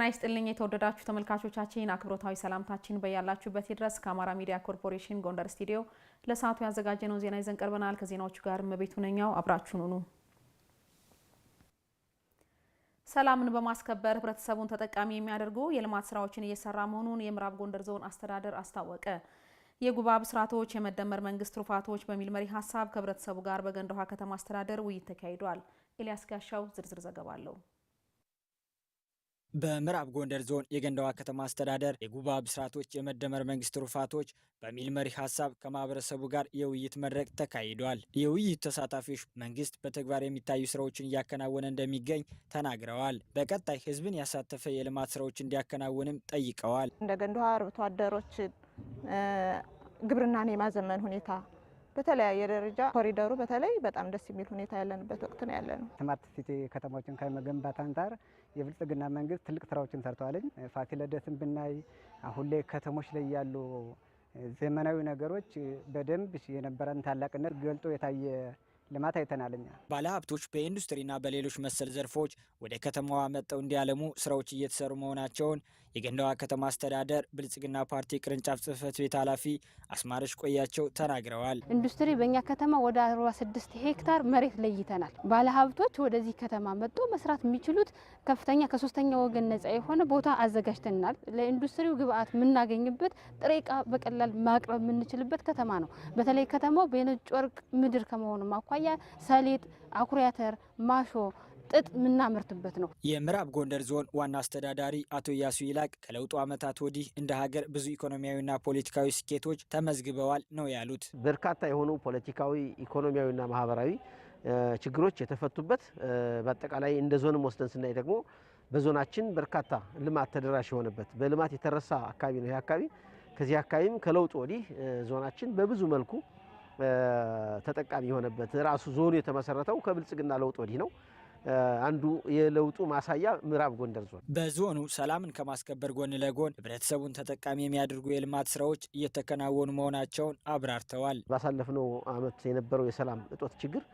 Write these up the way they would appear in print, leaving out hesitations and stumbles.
ጤና ይስጥልኝ የተወደዳችሁ ተመልካቾቻችን አክብሮታዊ ሰላምታችን በያላችሁበት ይድረስ። ከአማራ ሚዲያ ኮርፖሬሽን ጎንደር ስቱዲዮ ለሰዓቱ ያዘጋጀነው ዜና ይዘን ቀርበናል። ከዜናዎቹ ጋር መቤቱ ነኛው አብራችሁን ሁኑ። ሰላምን በማስከበር ህብረተሰቡን ተጠቃሚ የሚያደርጉ የልማት ስራዎችን እየሰራ መሆኑን የምዕራብ ጎንደር ዞን አስተዳደር አስታወቀ። የጉባ ብስራቶች የመደመር መንግስት ትሩፋቶች በሚል መሪ ሐሳብ ከህብረተሰቡ ጋር በገንደ ውሃ ከተማ አስተዳደር ውይይት ተካሂዷል። ኤልያስ ጋሻው ዝርዝር ዘገባ አለው። በምዕራብ ጎንደር ዞን የገንደ ውሃ ከተማ አስተዳደር የጉባ ብስራቶች የመደመር መንግስት ትሩፋቶች በሚል መሪ ሐሳብ ከማህበረሰቡ ጋር የውይይት መድረክ ተካሂዷል። የውይይት ተሳታፊዎች መንግስት በተግባር የሚታዩ ስራዎችን እያከናወነ እንደሚገኝ ተናግረዋል። በቀጣይ ህዝብን ያሳተፈ የልማት ስራዎች እንዲያከናውንም ጠይቀዋል። እንደ ገንደ ውሃ አርብቶ አደሮች ግብርናን የማዘመን ሁኔታ በተለያየ ደረጃ ኮሪደሩ በተለይ በጣም ደስ የሚል ሁኔታ ያለንበት ወቅት ነው ያለነው። ስማርት ሲቲ ከተሞችን ከመገንባት አንጻር የብልጽግና መንግስት ትልቅ ስራዎችን ሰርተዋል። ፋሲለደስን ብናይ አሁን ላይ ከተሞች ላይ ያሉ ዘመናዊ ነገሮች በደንብ የነበረን ታላቅነት ገልጦ የታየ ልማት አይተናልኛ። ባለሀብቶች በኢንዱስትሪና በሌሎች መሰል ዘርፎች ወደ ከተማዋ መጥተው እንዲያለሙ ስራዎች እየተሰሩ መሆናቸውን የገንደ ውሃ ከተማ አስተዳደር ብልጽግና ፓርቲ ቅርንጫፍ ጽህፈት ቤት ኃላፊ አስማረሽ ቆያቸው ተናግረዋል። ኢንዱስትሪ በእኛ ከተማ ወደ 46 ሄክታር መሬት ለይተናል። ባለሀብቶች ወደዚህ ከተማ መጥተው መስራት የሚችሉት ከፍተኛ ከሶስተኛ ወገን ነጻ የሆነ ቦታ አዘጋጅተናል። ለኢንዱስትሪው ግብአት የምናገኝበት ጥሬ ዕቃ በቀላል ማቅረብ የምንችልበት ከተማ ነው። በተለይ ከተማው በነጭ ወርቅ ምድር ከመሆኑ ማኳያ ሰሊጥ፣ አኩሪ አተር፣ ማሾ፣ ጥጥ የምናመርትበት ነው። የምዕራብ ጎንደር ዞን ዋና አስተዳዳሪ አቶ ኢያሱ ይላቅ ከለውጡ ዓመታት ወዲህ እንደ ሀገር ብዙ ኢኮኖሚያዊና ፖለቲካዊ ስኬቶች ተመዝግበዋል ነው ያሉት። በርካታ የሆኑ ፖለቲካዊ፣ ኢኮኖሚያዊና ማህበራዊ ችግሮች የተፈቱበት በአጠቃላይ እንደ ዞንም ወስደን ስናይ ደግሞ በዞናችን በርካታ ልማት ተደራሽ የሆነበት በልማት የተረሳ አካባቢ ነው። ይህ አካባቢ ከዚህ አካባቢም ከለውጡ ወዲህ ዞናችን በብዙ መልኩ ተጠቃሚ የሆነበት ራሱ ዞኑ የተመሰረተው ከብልጽግና ለውጥ ወዲህ ነው። አንዱ የለውጡ ማሳያ ምዕራብ ጎንደር ዞን። በዞኑ ሰላምን ከማስከበር ጎን ለጎን ህብረተሰቡን ተጠቃሚ የሚያደርጉ የልማት ስራዎች እየተከናወኑ መሆናቸውን አብራርተዋል። ባሳለፍነው ዓመት የነበረው የሰላም እጦት ችግር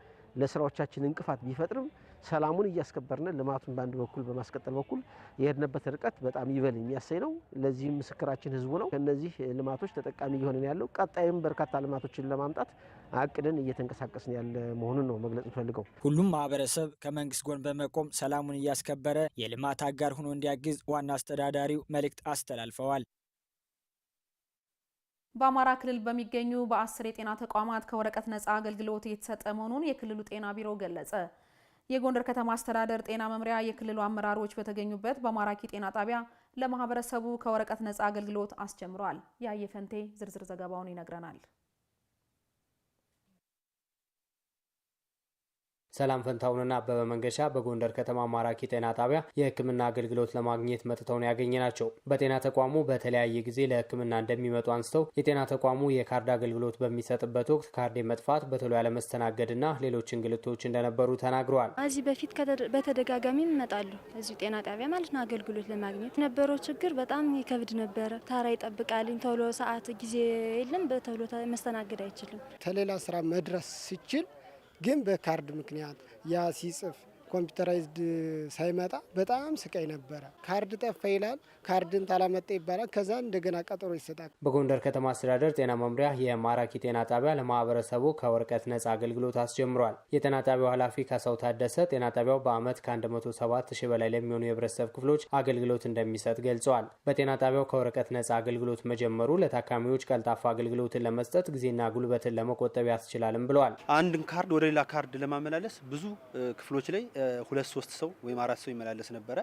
ለስራዎቻችን እንቅፋት ቢፈጥርም ሰላሙን እያስከበርን ልማቱን በአንድ በኩል በማስቀጠል በኩል የሄድንበት ርቀት በጣም ይበል የሚያሰኝ ነው። ለዚህም ምስክራችን ህዝቡ ነው። ከነዚህ ልማቶች ተጠቃሚ እየሆነን ያለው ቀጣይም በርካታ ልማቶችን ለማምጣት አቅደን እየተንቀሳቀስን ያለ መሆኑን ነው መግለጽ ፈልገው። ሁሉም ማህበረሰብ ከመንግስት ጎን በመቆም ሰላሙን እያስከበረ የልማት አጋር ሆኖ እንዲያግዝ ዋና አስተዳዳሪው መልእክት አስተላልፈዋል። በአማራ ክልል በሚገኙ በ10 የጤና ተቋማት ከወረቀት ነፃ አገልግሎት እየተሰጠ መሆኑን የክልሉ ጤና ቢሮ ገለጸ። የጎንደር ከተማ አስተዳደር ጤና መምሪያ የክልሉ አመራሮች በተገኙበት በማራኪ ጤና ጣቢያ ለማህበረሰቡ ከወረቀት ነፃ አገልግሎት አስጀምሯል። ያየፈንቴ ዝርዝር ዘገባውን ይነግረናል። ሰላም ፈንታውንና አበበ መንገሻ በጎንደር ከተማ ማራኪ ጤና ጣቢያ የሕክምና አገልግሎት ለማግኘት መጥተው ነው ያገኘናቸው። በጤና ተቋሙ በተለያየ ጊዜ ለሕክምና እንደሚመጡ አንስተው የጤና ተቋሙ የካርድ አገልግሎት በሚሰጥበት ወቅት ካርድ መጥፋት፣ በቶሎ ያለመስተናገድና ሌሎች እንግልቶች እንደነበሩ ተናግረዋል። እዚህ በፊት በተደጋጋሚ ይመጣሉ እዚሁ ጤና ጣቢያ ማለት ነው አገልግሎት ለማግኘት። የነበረው ችግር በጣም ይከብድ ነበረ። ታራ ይጠብቃልኝ፣ ቶሎ ሰዓት ጊዜ የለም፣ በቶሎ መስተናገድ አይችልም። ተሌላ ስራ መድረስ ሲችል ግን በካርድ ምክንያት ያ ሲጽፍ ኮምፒውተራይዝድ ሳይመጣ በጣም ስቃይ ነበረ። ካርድ ጠፋ ይላል፣ ካርድን ታላመጣ ይባላል። ከዛ እንደገና ቀጠሮ ይሰጣል። በጎንደር ከተማ አስተዳደር ጤና መምሪያ የማራኪ ጤና ጣቢያ ለማህበረሰቡ ከወረቀት ነፃ አገልግሎት አስጀምሯል። የጤና ጣቢያው ኃላፊ ካሳው ታደሰ ጤና ጣቢያው በአመት ከ107 ሺህ በላይ ለሚሆኑ የህብረተሰብ ክፍሎች አገልግሎት እንደሚሰጥ ገልጸዋል። በጤና ጣቢያው ከወረቀት ነፃ አገልግሎት መጀመሩ ለታካሚዎች ቀልጣፋ አገልግሎትን ለመስጠት ጊዜና ጉልበትን ለመቆጠብ ያስችላልም ብለዋል። አንድን ካርድ ወደ ሌላ ካርድ ለማመላለስ ብዙ ክፍሎች ላይ 2-3 ሰው ወይም 4 ሰው ይመላለስ ነበረ።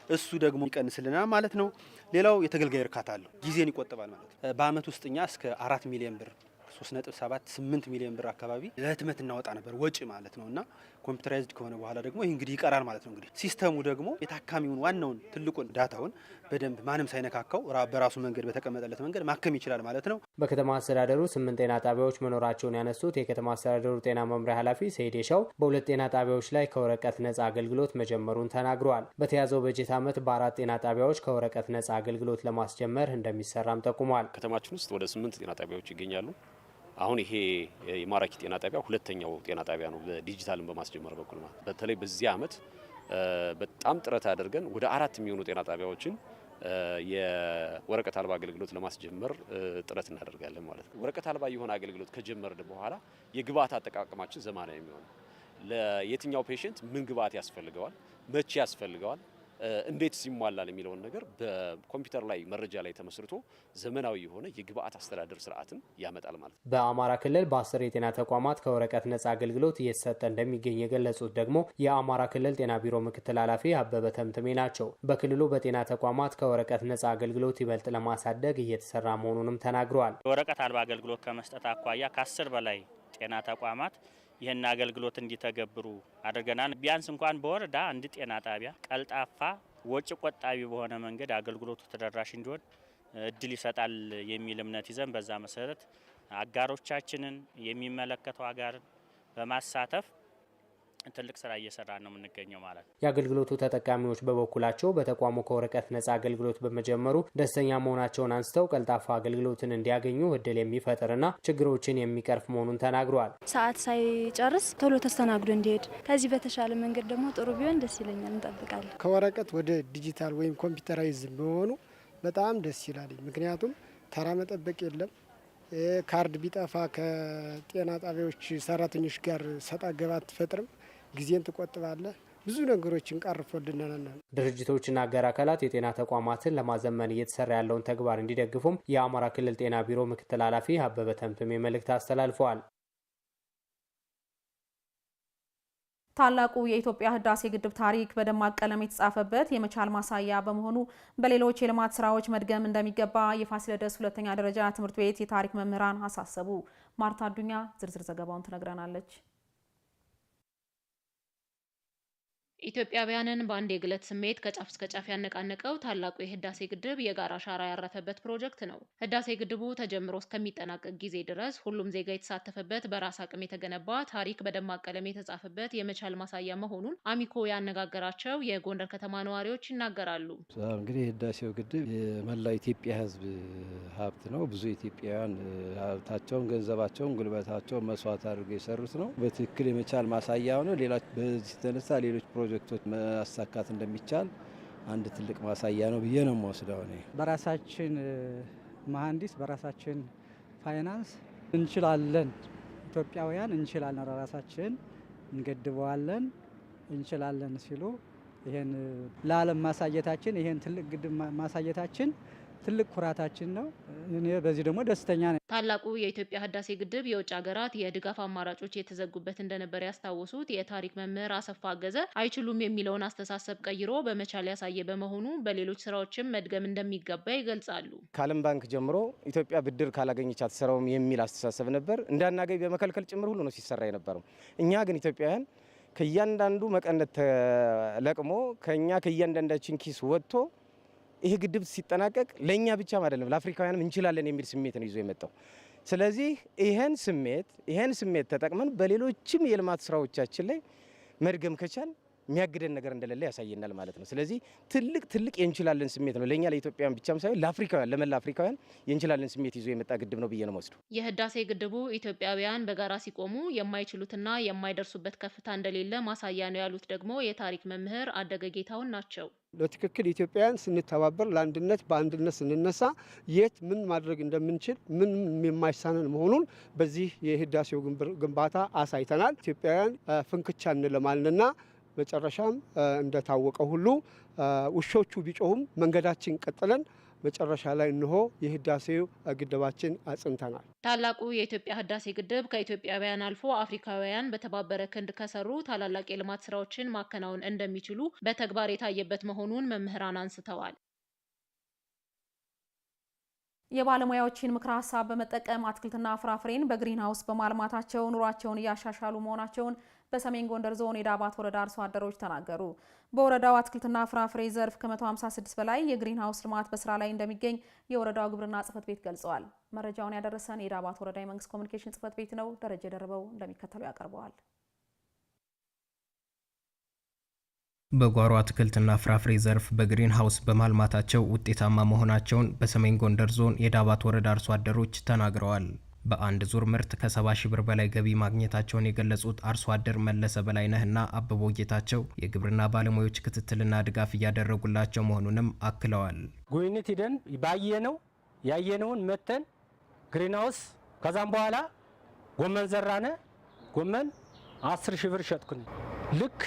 እሱ ደግሞ ይቀንስልናል ማለት ነው። ሌላው የተገልጋይ እርካታ አለው፣ ጊዜን ይቆጥባል ማለት ነው። በአመት ውስጥኛ እስከ 4 ሚሊዮን ብር 3.7-8 ሚሊዮን ብር አካባቢ ለህትመት እናወጣ ነበር ወጪ ማለት ነውና ኮምፒውተራይዝድ ከሆነ በኋላ ደግሞ ይህ እንግዲህ ይቀራል ማለት ነው። እንግዲህ ሲስተሙ ደግሞ የታካሚውን ዋናውን ትልቁን ዳታውን በደንብ ማንም ሳይነካካው በራሱ መንገድ በተቀመጠለት መንገድ ማከም ይችላል ማለት ነው። በከተማ አስተዳደሩ 8 ጤና ጣቢያዎች መኖራቸውን ያነሱት የከተማ አስተዳደሩ ጤና መምሪያ ኃላፊ ሰይድ ሻው በ2 ጤና ጣቢያዎች ላይ ከወረቀት ነፃ አገልግሎት መጀመሩን ተናግረዋል። በተያዘው በጀት ዓመት በ4 ጤና ጣቢያዎች ከወረቀት ነፃ አገልግሎት ለማስጀመር እንደሚሰራም ጠቁመዋል። ከተማችን ውስጥ ወደ 8 ጤና ጣቢያዎች ይገኛሉ። አሁን ይሄ የማራኪ ጤና ጣቢያ ሁለተኛው ጤና ጣቢያ ነው በዲጂታልን በማስጀመር በኩል ማለት። በተለይ በዚህ ዓመት በጣም ጥረት አድርገን ወደ 4 የሚሆኑ ጤና ጣቢያዎችን የወረቀት አልባ አገልግሎት ለማስጀመር ጥረት እናደርጋለን ማለት ነው። ወረቀት አልባ የሆነ አገልግሎት ከጀመርን በኋላ የግብአት አጠቃቀማችን ዘመናዊ የሚሆነው ለየትኛው ፔሸንት ምን ግብአት ያስፈልገዋል፣ መቼ ያስፈልገዋል፣ እንዴት ይሟላል የሚለውን ነገር በኮምፒውተር ላይ መረጃ ላይ ተመስርቶ ዘመናዊ የሆነ የግብአት አስተዳደር ስርዓትን ያመጣል ማለት ነው። በአማራ ክልል በ10 የጤና ተቋማት ከወረቀት ነጻ አገልግሎት እየተሰጠ እንደሚገኝ የገለጹት ደግሞ የአማራ ክልል ጤና ቢሮ ምክትል ኃላፊ አበበ ተምትሜ ናቸው። በክልሉ በጤና ተቋማት ከወረቀት ነጻ አገልግሎት ይበልጥ ለማሳደግ እየተሰራ መሆኑንም ተናግረዋል። ወረቀት አልባ አገልግሎት ከመስጠት አኳያ ከ10 በላይ ጤና ተቋማት ይህን አገልግሎት እንዲተገብሩ አድርገናል። ቢያንስ እንኳን በወረዳ አንድ ጤና ጣቢያ ቀልጣፋ ወጪ ቆጣቢ በሆነ መንገድ አገልግሎቱ ተደራሽ እንዲሆን እድል ይሰጣል የሚል እምነት ይዘን በዛ መሰረት አጋሮቻችንን የሚመለከተው አጋርን በማሳተፍ ትልቅ ስራ እየሰራ ነው የምንገኘው ማለት ነው። የአገልግሎቱ ተጠቃሚዎች በበኩላቸው በተቋሙ ከወረቀት ነጻ አገልግሎት በመጀመሩ ደስተኛ መሆናቸውን አንስተው ቀልጣፋ አገልግሎትን እንዲያገኙ እድል የሚፈጥርና ችግሮችን የሚቀርፍ መሆኑን ተናግረዋል። ሰዓት ሳይጨርስ ቶሎ ተስተናግዶ እንዲሄድ ከዚህ በተሻለ መንገድ ደግሞ ጥሩ ቢሆን ደስ ይለኛል፣ እንጠብቃለን። ከወረቀት ወደ ዲጂታል ወይም ኮምፒውተራይዝ መሆኑ በጣም ደስ ይላል። ምክንያቱም ተራ መጠበቅ የለም። ካርድ ቢጠፋ ከጤና ጣቢያዎች ሰራተኞች ጋር ሰጣ ገባ አትፈጥርም። ጊዜን ትቆጥባለህ። ብዙ ነገሮችን ቀርፎልናል። ድርጅቶችና አጋር አካላት የጤና ተቋማትን ለማዘመን እየተሰራ ያለውን ተግባር እንዲደግፉም የአማራ ክልል ጤና ቢሮ ምክትል ኃላፊ አበበ ተምትሜ መልእክት አስተላልፈዋል። ታላቁ የኢትዮጵያ ህዳሴ ግድብ ታሪክ በደማቅ ቀለም የተጻፈበት የመቻል ማሳያ በመሆኑ በሌሎች የልማት ስራዎች መድገም እንደሚገባ የፋሲለደስ ሁለተኛ ደረጃ ትምህርት ቤት የታሪክ መምህራን አሳሰቡ። ማርታ አዱኛ ዝርዝር ዘገባውን ትነግረናለች። ኢትዮጵያውያንን በአንድ የግለት ስሜት ከጫፍ እስከ ጫፍ ያነቃነቀው ታላቁ የህዳሴ ግድብ የጋራ አሻራ ያረፈበት ፕሮጀክት ነው። ህዳሴ ግድቡ ተጀምሮ እስከሚጠናቀቅ ጊዜ ድረስ ሁሉም ዜጋ የተሳተፈበት በራስ አቅም የተገነባ ታሪክ በደማቅ ቀለም የተጻፈበት የመቻል ማሳያ መሆኑን አሚኮ ያነጋገራቸው የጎንደር ከተማ ነዋሪዎች ይናገራሉ። እንግዲህ የህዳሴው ግድብ የመላው ኢትዮጵያ ህዝብ ሀብት ነው። ብዙ ኢትዮጵያውያን ሀብታቸውን፣ ገንዘባቸውን፣ ጉልበታቸውን መስዋዕት አድርገው የሰሩት ነው። በትክክል የመቻል ማሳያ ሆነ። በዚህ የተነሳ ሌሎች ፕሮጀክቶች ማሳካት እንደሚቻል አንድ ትልቅ ማሳያ ነው ብዬ ነው የምወስደው። በራሳችን መሐንዲስ በራሳችን ፋይናንስ እንችላለን፣ ኢትዮጵያውያን እንችላለን፣ ራሳችን እንገድበዋለን፣ እንችላለን ሲሉ ይሄን ለዓለም ማሳየታችን ይሄን ትልቅ ግድብ ማሳየታችን ትልቅ ኩራታችን ነው። እኔ በዚህ ደግሞ ደስተኛ ነኝ። ታላቁ የኢትዮጵያ ህዳሴ ግድብ የውጭ ሀገራት የድጋፍ አማራጮች የተዘጉበት እንደነበር ያስታወሱት የታሪክ መምህር አሰፋ አገዘ አይችሉም የሚለውን አስተሳሰብ ቀይሮ በመቻል ያሳየ በመሆኑ በሌሎች ስራዎችም መድገም እንደሚገባ ይገልጻሉ። ከዓለም ባንክ ጀምሮ ኢትዮጵያ ብድር ካላገኘች አትሰራውም የሚል አስተሳሰብ ነበር። እንዳናገኝ በመከልከል ጭምር ሁሉ ነው ሲሰራ የነበረው። እኛ ግን ኢትዮጵያውያን ከእያንዳንዱ መቀነት ተለቅሞ ከእያንዳንዳችን ኪስ ወጥቶ ይሄ ግድብ ሲጠናቀቅ ለኛ ብቻም አይደለም ለአፍሪካውያንም እንችላለን የሚል ስሜት ነው ይዞ የመጣው። ስለዚህ ይሄን ስሜት ተጠቅመን በሌሎችም የልማት ስራዎቻችን ላይ መድገም ከቻል የሚያግደን ነገር እንደሌለ ያሳየናል ማለት ነው። ስለዚህ ትልቅ የእንችላለን ስሜት ነው ለኛ ለኢትዮጵያውያን ብቻም ሳይሆን ለአፍሪካውያን ለመላ አፍሪካውያን የእንችላለን ስሜት ይዞ የመጣ ግድብ ነው ብዬ ነው የምወስደው። የህዳሴ ግድቡ ኢትዮጵያውያን በጋራ ሲቆሙ የማይችሉትና የማይደርሱበት ከፍታ እንደሌለ ማሳያ ነው ያሉት ደግሞ የታሪክ መምህር አደገ ጌታውን ናቸው። በትክክል ኢትዮጵያውያን ስንተባበር ለአንድነት በአንድነት ስንነሳ የት ምን ማድረግ እንደምንችል ምን የማይሳነን መሆኑን በዚህ የህዳሴው ግንባታ አሳይተናል። ኢትዮጵያውያን ፍንክቻ እንለማልንና መጨረሻም እንደታወቀ ሁሉ ውሾቹ ቢጮሁም መንገዳችን ቀጥለን መጨረሻ ላይ እንሆ የህዳሴው ግድባችን አጽንተናል። ታላቁ የኢትዮጵያ ህዳሴ ግድብ ከኢትዮጵያውያን አልፎ አፍሪካውያን በተባበረ ክንድ ከሰሩ ታላላቅ የልማት ስራዎችን ማከናወን እንደሚችሉ በተግባር የታየበት መሆኑን መምህራን አንስተዋል። የባለሙያዎችን ምክረ ሀሳብ በመጠቀም አትክልትና ፍራፍሬን በግሪን ሃውስ በማልማታቸው ኑሯቸውን እያሻሻሉ መሆናቸውን በሰሜን ጎንደር ዞን የዳባት ወረዳ አርሶ አደሮች ተናገሩ። በወረዳው አትክልትና ፍራፍሬ ዘርፍ ከ156 በላይ የግሪን ሃውስ ልማት በስራ ላይ እንደሚገኝ የወረዳው ግብርና ጽሕፈት ቤት ገልጸዋል። መረጃውን ያደረሰን የዳባት ወረዳ የመንግስት ኮሚኒኬሽን ጽሕፈት ቤት ነው። ደረጀ ደርበው እንደሚከተለው ያቀርበዋል። በጓሮ አትክልትና ፍራፍሬ ዘርፍ በግሪን ሃውስ በማልማታቸው ውጤታማ መሆናቸውን በሰሜን ጎንደር ዞን የዳባት ወረዳ አርሶ አደሮች ተናግረዋል። በአንድ ዙር ምርት ከ70 ሺህ ብር በላይ ገቢ ማግኘታቸውን የገለጹት አርሶ አደር መለሰ በላይነህና አበቦ ጌታቸው የግብርና ባለሙያዎች ክትትልና ድጋፍ እያደረጉላቸው መሆኑንም አክለዋል። ጉይነት ሂደን ያየነውን መተን ግሪንሃውስ ከዛም በኋላ ጎመን ዘራነ። ጎመን 10 ሺህ ብር ሸጥኩኝ። ልክ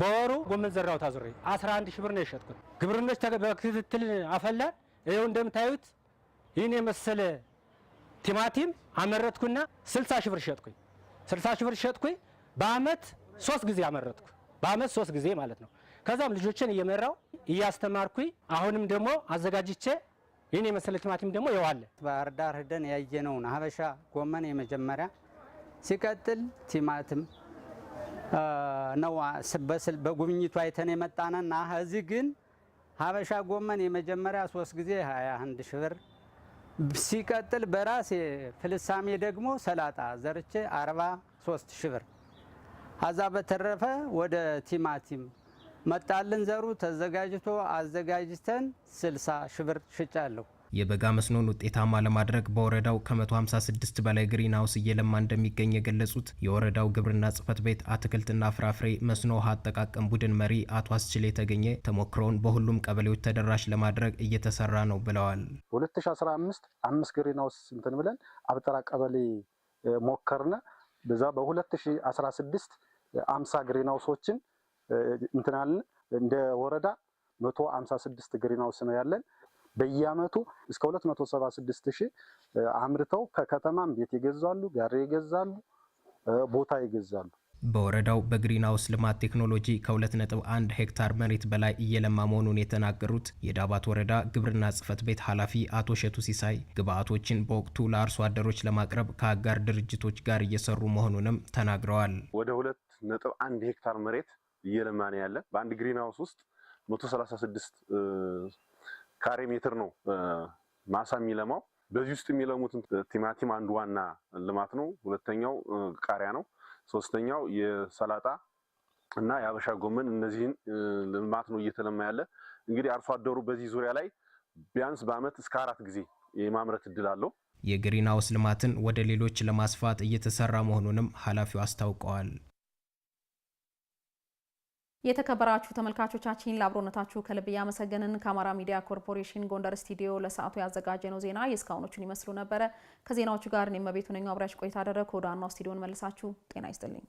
በወሩ ጎመን ዘራው ታዙሬ 11 ሺህ ብር ነው የሸጥኩኝ። ግብርኖች በክትትል አፈላን። ይኸው እንደምታዩት ይህን የመሰለ ቲማቲም አመረትኩና 60 ሺህ ብር ሸጥኩኝ። 60 ሺህ ብር ሸጥኩኝ። በአመት 3 ጊዜ አመረትኩ። በአመት 3 ጊዜ ማለት ነው። ከዛም ልጆችን እየመራው እያስተማርኩኝ አሁንም ደግሞ አዘጋጅቼ ይህን የመሰለ ቲማቲም ደግሞ ይዋለ ባህር ዳር ሄደን ያየነውን ሀበሻ ጎመን የመጀመሪያ ሲቀጥል ቲማቲም ነው በጉብኝቱ አይተን የመጣነና እዚህ ግን ሀበሻ ጎመን የመጀመሪያ 3 ጊዜ 21 ሺህ ብር ሲቀጥል በራሴ ፍልሳሜ ደግሞ ሰላጣ ዘርቼ 43 ሺህ ብር አዛ በተረፈ ወደ ቲማቲም መጣልን ዘሩ ተዘጋጅቶ አዘጋጅተን 60 ሺህ ብር ሽጫለሁ። የበጋ መስኖን ውጤታማ ለማድረግ በወረዳው ከ156 በላይ ግሪን ሃውስ እየለማ እንደሚገኝ የገለጹት የወረዳው ግብርና ጽሕፈት ቤት አትክልትና ፍራፍሬ መስኖ ውሃ አጠቃቀም ቡድን መሪ አቶ አስችሌ የተገኘ ተሞክሮውን በሁሉም ቀበሌዎች ተደራሽ ለማድረግ እየተሰራ ነው ብለዋል። በ2015 5 ግሪን ሃውስ እንትን ብለን አብጠራ ቀበሌ ሞከርነ። በዛ በ2016 50 ግሪን ሃውሶችን እንትናልን እንደ ወረዳ 156 ግሪን ሃውስ ነው ያለን። በየአመቱ እስከ 276 ሺህ አምርተው ከከተማም ቤት ይገዛሉ፣ ጋሪ ይገዛሉ፣ ቦታ ይገዛሉ። በወረዳው በግሪን ሃውስ ልማት ቴክኖሎጂ ከ2.1 ሄክታር መሬት በላይ እየለማ መሆኑን የተናገሩት የዳባት ወረዳ ግብርና ጽሕፈት ቤት ኃላፊ አቶ ሸቱ ሲሳይ ግብአቶችን በወቅቱ ለአርሶ አደሮች ለማቅረብ ከአጋር ድርጅቶች ጋር እየሰሩ መሆኑንም ተናግረዋል። ወደ 2.1 ሄክታር መሬት እየለማ ነው ያለ። በአንድ ግሪን ሃውስ ውስጥ 136 ካሬ ሜትር ነው ማሳ የሚለማው። በዚህ ውስጥ የሚለሙት ቲማቲም አንዱ ዋና ልማት ነው። ሁለተኛው ቃሪያ ነው። ሶስተኛው የሰላጣ እና የሀበሻ ጎመን፣ እነዚህን ልማት ነው እየተለማ ያለ። እንግዲህ አርሶ አደሩ በዚህ ዙሪያ ላይ ቢያንስ በአመት እስከ 4 ጊዜ የማምረት እድል አለው። የግሪን ሃውስ ልማትን ወደ ሌሎች ለማስፋት እየተሰራ መሆኑንም ኃላፊው አስታውቀዋል። የተከበራችሁ ተመልካቾቻችን ለአብሮነታችሁ ከልብ ያመሰገንን። ከአማራ ሚዲያ ኮርፖሬሽን ጎንደር ስቱዲዮ ለሰዓቱ ያዘጋጀነው ዜና የእስካሁኖቹን ይመስሉ ነበረ። ከዜናዎቹ ጋር እኔ መቤቱ ነኝ አብራችሁ ቆይታ አደረኩ። ወደ ዋናው ስቱዲዮን መልሳችሁ ጤና ይስጥልኝ።